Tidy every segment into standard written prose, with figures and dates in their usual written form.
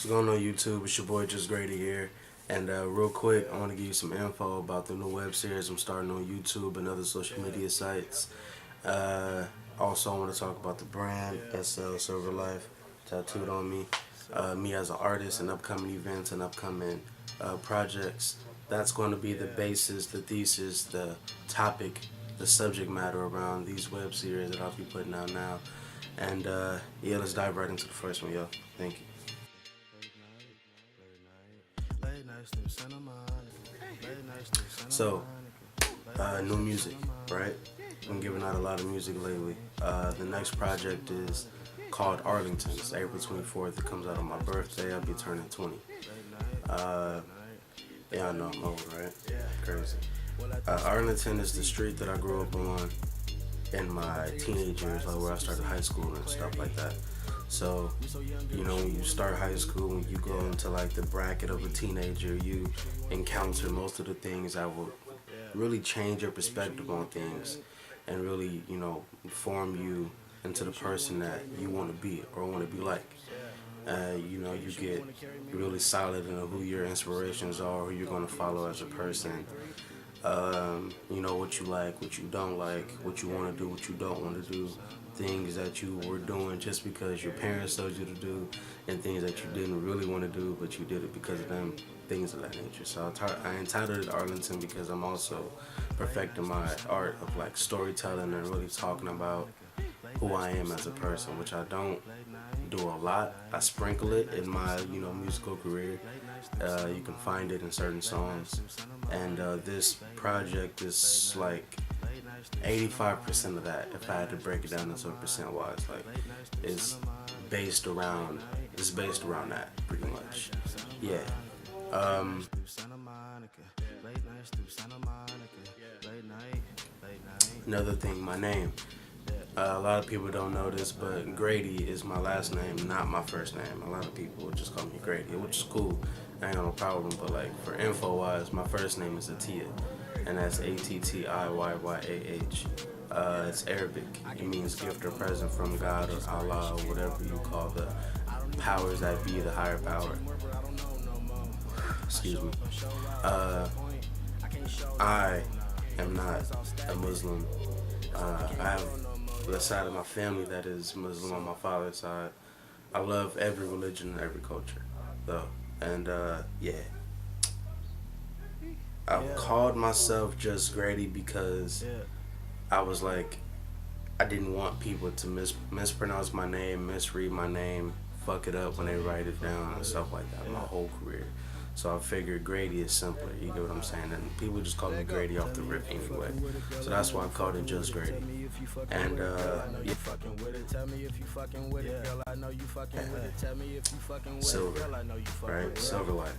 What's going on YouTube? It's your boy Just Grady here. And real quick, I want to give you some info about the new web series I'm starting on YouTube and other social media sites. Also, I want to talk about the brand SL Silver Life tattooed on me. Me as an artist and upcoming events and upcoming projects. That's going to be the basis, the thesis, the topic, the subject matter around these web series that I'll be putting out now. And yeah, let's dive right into the first one, yo. Thank you. So, new music, right? I'm giving out a lot of music lately. The next project is called Arlington. It's April 24th. It comes out on my birthday. I'll be turning 20. Yeah, I know I'm old, right? Crazy. Arlington is the street that I grew up on in my teenage years, like where I started high school and stuff like that. So, you know, when you start high school, when you go into like the bracket of a teenager, you encounter most of the things that will really change your perspective on things and really, you know, form you into the person that you want to be or want to be like. You know, you get really solid in who your inspirations are, who you're going to follow as a person. You know, what you like, what you don't like, what you want to do, what you don't want to do, things that you were doing just because your parents told you to do, and things that you didn't really want to do, but you did it because of them, things of that nature. So I entitled it Arlington because I'm also perfecting my art of like storytelling and really talking about who I am as a person, which I don't do a lot. I sprinkle it in my, you know, musical career. You can find it in certain songs, and this project is like 85% of that. If I had to break it down into a percent wise, like it's based around that pretty much. Yeah. Another thing, my name. A lot of people don't know this, but Grady is my last name, not my first name. A lot of people just call me Grady, which is cool. I ain't got no problem, but like for info wise, my first name is Atiya, and that's Attiyyah. It's Arabic. It means gift or present from God or Allah or whatever you call the powers that be, the higher power. Excuse me. I am not a Muslim. I have the side of my family that is Muslim on my father's side. I love every religion and every culture, though. And yeah, I've called myself Just Grady because I was like, I didn't want people to mispronounce my name, misread my name, fuck it up when they write it down and stuff like that. My whole career. So I figured Grady is simpler, you get what I'm saying? And people just call me Grady off the rip anyway. So that's why I called it Just Grady. And yeah. Silver, right? Silver Life.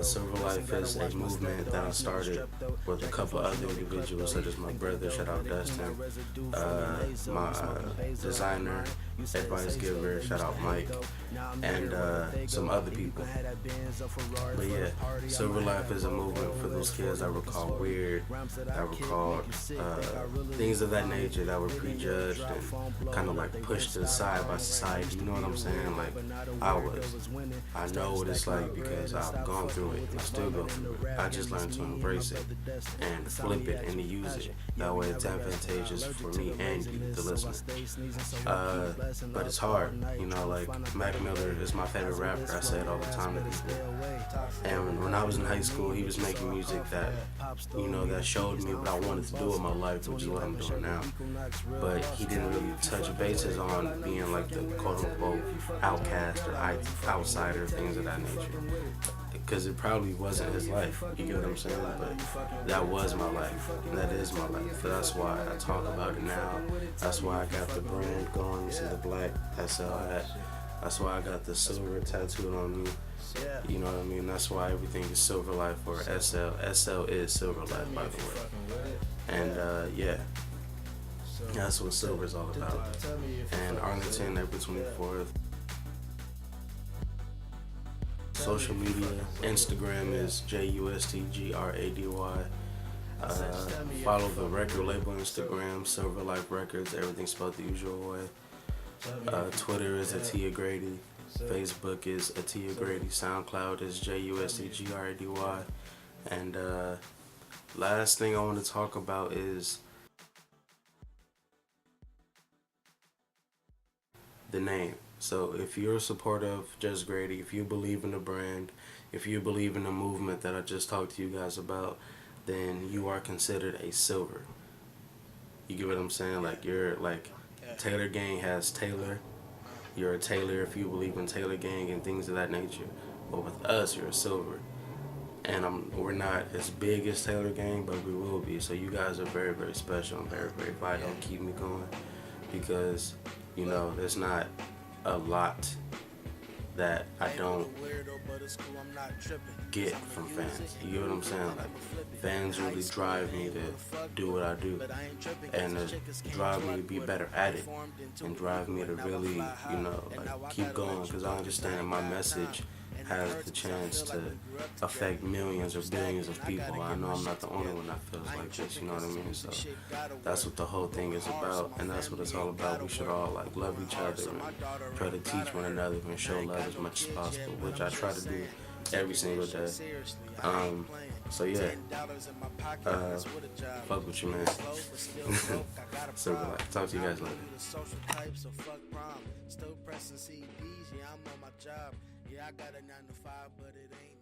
Silver Life is a movement that I started with a couple other individuals, such as my brother, shout out Dustin, my designer, advice giver, shout out Mike, and some other people. But yeah, Silver Life is a movement for those kids that were called weird, that were called things of that nature, that were prejudged and kind of like pushed to the side by society. You know what I'm saying? Like I was. I know what it's like because I've gone through it and I still go through it. I just learned to embrace it and flip it and to use it. That way it's advantageous for me and you, the listener. But it's hard, you know, like Mac Miller is my favorite rapper. I say it all the time to people. And when I was in high school, he was making music that, you know, that showed me what I wanted to do with my life, which is what I'm doing now. But he didn't really touch bases on being like the quote-unquote outcast or outsider, things of that nature. Because it probably wasn't his life, you get what I'm saying? But that was my life, and that is my life. So that's why I talk about it now. That's why I got the brand going. You see the black SL hat. That's why I got the silver tattooed on me. You know what I mean? That's why everything is Silver Life or SL. SL is Silver Life, by the way. And yeah, that's what Silver is all about. And Arlington, April 24th. Social media, Instagram is JUSTGRADY. Follow the record label Instagram, Silver Life Records, everything spelled the usual way. Twitter is Atiya Grady. Facebook is Atia Grady. SoundCloud is JUSTGRADY. And last thing I want to talk about is the name. So if you're a supporter of Just Grady, if you believe in the brand, if you believe in the movement that I just talked to you guys about, then you are considered a silver. You get what I'm saying? Like, you're like, Taylor Gang has Taylor. You're a Taylor if you believe in Taylor Gang and things of that nature. But with us, you're a silver. And we're not as big as Taylor Gang, but we will be. So you guys are very, very special and very, very vital and keep me going, because, you know, there's not a lot that I don't get from fans. You know what I'm saying? Like, fans really drive me to do what I do, and drive me to be better at it, and drive me to really, you know, like, keep going, because I understand my message has the chance to affect millions or billions of people. I know I'm not the only one that feels like this, you know what I mean? So that's what the whole thing is about, and that's what it's all about. We should all, like, love each other and try to teach one another and show love as much as possible, which I try to do every single day. So yeah, fuck with you, man. So talk to you guys later. Yeah, I got a 9 to 5, but it ain't